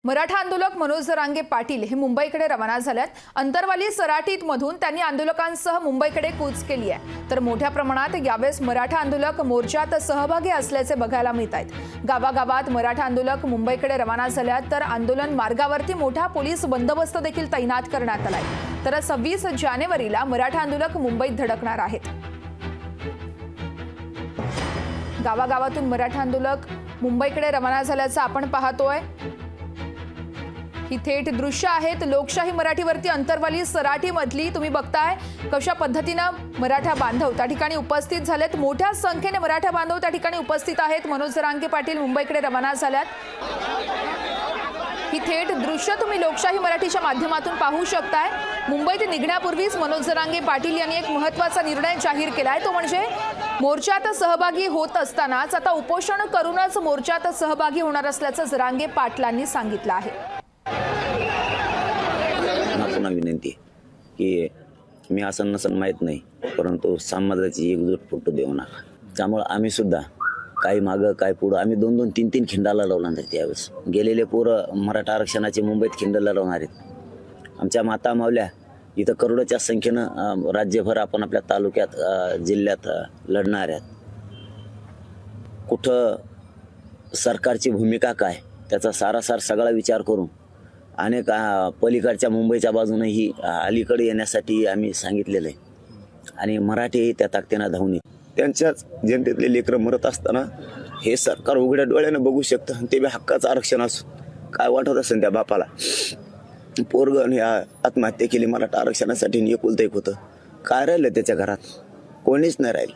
मराठा आंदोलक मनोज जरांगे पाटील हे मुंबईकडे रवाना झालेत। अंतरवाली सराटीत मधून त्यांनी आंदोलकांसह मुंबईकडे कूच केली आहे। तर मोठ्या प्रमाणात यावेळेस मराठा आंदोलक मोर्चात सहभागी असल्याचे बघायला मिळत आहेत। गावागावात मराठा आंदोलक मुंबईकडे रवाना झाल्यात, तर आंदोलन मार्गावरती मोठा पोलीस बंदोबस्त देखील तैनात करण्यात आलाय। तर 26 जानेवारीला मराठा आंदोलक मुंबईत धडकणार आहेत। गावागावातून मराठा आंदोलक मुंबईकडे रवाना झाल्याचं आपण पाहतोय। ही थेट दृश्य आहेत लोकशाही मराठीवरती अंतरवाली सराठी मधली। तुम्ही बघताय कशा पद्धतीने मराठा बांधव त्या ठिकाणी उपस्थित झालेत। मोठ्या संख्येने मराठा बांधव त्या ठिकाणी उपस्थित आहेत। मनोज जरांगे पाटील मुंबईकडे रवाना झाल्यात। ही थेट दृश्य तुम्ही लोकशाही मराठीच्या माध्यमातून पाहू शकताय। मुंबईत निघण्यापूर्वीच मनोज जरांगे पाटील यांनी एक महत्त्वाचा निर्णय जाहीर केलाय, तो म्हणजे मोर्चात सहभागी होत असतानाच आता उपोषण करूनच मोर्चात सहभागी होणार असल्याचं जरांगे पाटलांनी सांगितलं आहे। पुन्हा विनंती की मी असं नसन माहीत नाही, परंतु समाजाची एकजूट फुटू देऊ नका। त्यामुळे आम्ही सुद्धा काही मागं काय पुढं आम्ही 2-2, 3-3 खिंडाला लावणार आहेत। यावेळेस गेलेले पोरं मराठा आरक्षणाचे मुंबईत खिंडाला लावणार आहेत। आमच्या माता मावल्या इथं करोडोच्या संख्येनं राज्यभर आपण आपल्या तालुक्यात जिल्ह्यात लढणार आहेत। कुठं सरकारची भूमिका काय त्याचा सारासार सगळा विचार करून अनेक पलीकडच्या मुंबईच्या बाजूनही अलीकडे येण्यासाठी आम्ही सांगितलेलं आहे। आणि मराठी त्या ताकदीनं धावून त्यांच्याच जनतेतले लेकरं मरत असताना हे सरकार उघड्या डोळ्यानं बघू शकतं, आणि ते बी हक्काचं आरक्षण असून काय वाटत असेल त्या बापाला। पोरगण ह्या आत्महत्या केली मराठा आरक्षणासाठी, एकुलतं एक होतं, काय राहिलं त्याच्या घरात? कोणीच नाही राहिलं।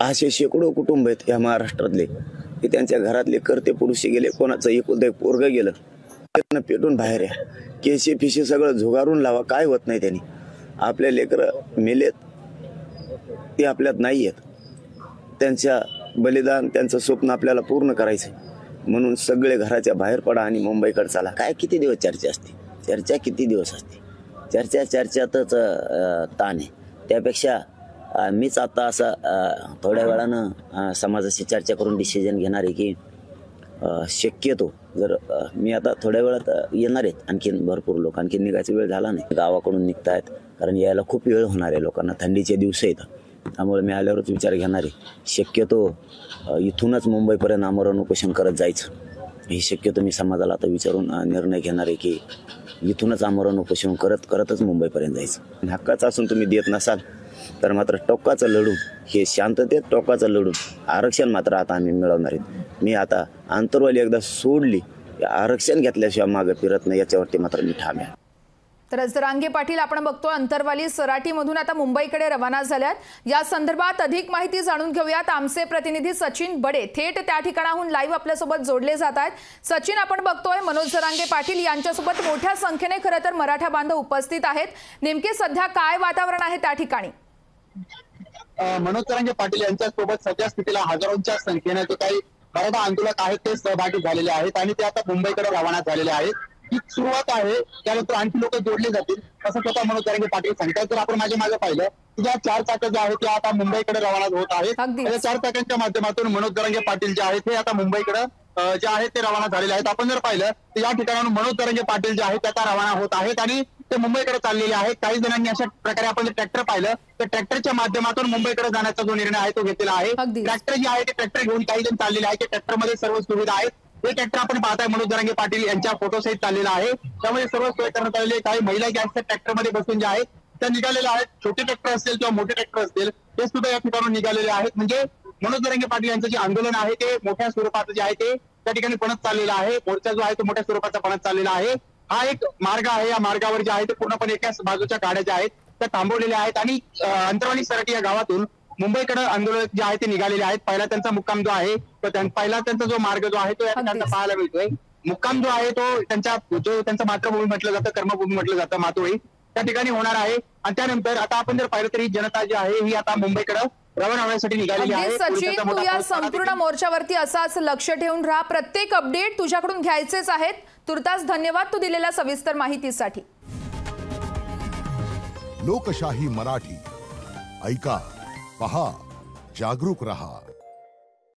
असे शेकडो कुटुंब आहेत या महाराष्ट्रातले की त्यांच्या घरातले करते पुरुषी गेले, कोणाचं एकुलतं एक पोरग गेलं, पेटून बाहेर या, केशी फिशी सगळं झुगारून लावा, काय होत नाही त्यांनी। आपले लेकरं मेलेत ते आपल्यात नाही आहेत, त्यांच्या बलिदान त्यांचं स्वप्न आपल्याला पूर्ण करायचं, म्हणून सगळे घराच्या बाहेर पडा आणि मुंबईकडे चला। काय किती दिवस चर्चा असते, चर्चा किती दिवस असते, चर्चातच ताण आहे। त्यापेक्षा मीच आता असं थोड्या वेळानं समाजाशी चर्चा करून डिसिजन घेणार आहे की शक्यतो जर मी आता थोड्या वेळात येणार आहेत, आणखीन भरपूर लोक, आणखीन निघायचा वेळ झाला नाही, गावाकडून निघतायत, कारण यायला खूप वेळ होणार आहे लोकांना, थंडीचे दिवस आहेत। त्यामुळे मी आल्यावरच विचार घेणार आहे, शक्यतो इथूनच मुंबईपर्यंत आमरण उपोषण करत जायचं। ही शक्यतो मी समाजाला आता विचारून निर्णय घेणार आहे की इथूनच आमरण उपोषण करतच मुंबईपर्यंत जायचं। हक्काचं असून तुम्ही देत नसाल तर मात्र टोकाचं लढून, हे शांततेत टोकाचं लढून आरक्षण मात्र आता आम्ही मिळवणार आहेत। मी आता अंतरवाली एकदा सोडली, आरक्षण घेतल्याशिवाय मागे फिरत नाही, याच्यावरती मात्र मी ठाम आहे। तर जरांगे पाटील आपण बघतो अंतरवाली सराटीमधून आता मुंबईकडे रवाना झाल्यात। या संदर्भात अधिक माहिती जाणून घेऊयात। आमचे प्रतिनिधी सचिन बडे थेट त्या ठिकाणाहून लाईव्ह आपल्यासोबत जोडले जात आहेत। सचिन, आपण बघतोय मनोज जरांगे पाटील यांच्यासोबत मोठ्या संख्येने खरं तर मराठा बांधव उपस्थित आहेत। नेमके सध्या काय वातावरण आहे त्या ठिकाणी? मनोज जरांगे पाटील यांच्यासोबत सध्या स्थितीला हजारोंच्या संख्येने जे काही मराठा आंदोलक आहेत ते सहभागी झालेले आहेत आणि ते आता मुंबईकडे रवाना झालेले आहेत। ही सुरुवात आहे, त्यानंतर आणखी लोक जोडले जातील असं स्वतः मनोज जरांगे पाटील सांगतात। जर आपण माझ्या मागे पाहिलं की ज्या 4 चाकं जे आहेत ते आता मुंबईकडे रवाना होत आहेत। त्या 4 चाकांच्या माध्यमातून मनोज जरांगे पाटील जे आहेत ते आता मुंबईकडे जे आहेत ते रवाना झालेले आहेत। आपण जर पाहिलं तर या ठिकाणाहून मनोज जरांगे पाटील जे आहेत ते आता रवाना होत आहेत आणि ते मुंबईकडे चाललेले आहेत। काही जणांनी अशा प्रकारे आपण ट्रॅक्टर पाहिलं तर ट्रॅक्टरच्या माध्यमातून मुंबईकडे जाण्याचा जो निर्णय आहे तो घेतलेला आहे। ट्रॅक्टर जे आहे ते ट्रॅक्टर घेऊन काही जण चाललेले आहेत, ट्रॅक्टरमध्ये सर्व सुविधा आहेत। हे ट्रॅक्टर आपण पाहताय मनोज जरांगे पाटील यांच्या फोटो सहित चाललेला आहे, त्यामध्ये सर्व सोय करण्यात आलेली आहे। काही महिला ज्या ट्रॅक्टरमध्ये बसून ज्या आहेत त्या निघालेल्या आहेत। छोटे ट्रॅक्टर असतील किंवा मोठे ट्रॅक्टर असतील ते सुद्धा या ठिकाणून निघालेले आहेत। म्हणजे मनोज जरांगे पाटील यांचं जे आंदोलन आहे ते मोठ्या स्वरूपाचं जे आहे ते त्या ठिकाणी पणत चाललेला आहे। मोर्चा जो आहे तो मोठ्या स्वरूपाचा पणत चाललेला आहे। हा एक मार्ग आहे, या मार्गावर जे आहे ते पूर्णपणे एकाच बाजूच्या गाड्या ज्या आहेत त्या थांबवलेल्या आहेत आणि अंतरवाली सराटी या गावातून मुंबईकडे आंदोलक जे आहे ते निघालेले आहेत। पहिला त्यांचा मुक्काम जो आहे तो पहिला त्यांचा जो मार्ग जो आहे तो या ठिकाणी पाहायला मिळतोय। मुक्काम जो आहे तो त्यांचा मातृभूमी म्हटलं जातं, कर्मभूमी म्हटलं जातं, मातोळी त्या ठिकाणी होणार आहे। आणि त्यानंतर आता आपण जर पाहिलं तरी जनता जी आहे ही आता मुंबईकडे रवाना होण्यासाठी निघालेली आहे। सचिन, तू या संपूर्ण मोर्चावरती असाच लक्ष ठेवून राहा, प्रत्येक अपडेट तुझ्याकडून घ्यायचेच आहेत। तुर्तास धन्यवाद तू दिलेल्या सविस्तर माहितीसाठी। लोकशाही मराठी ऐका, पहा, जागरूक रहा।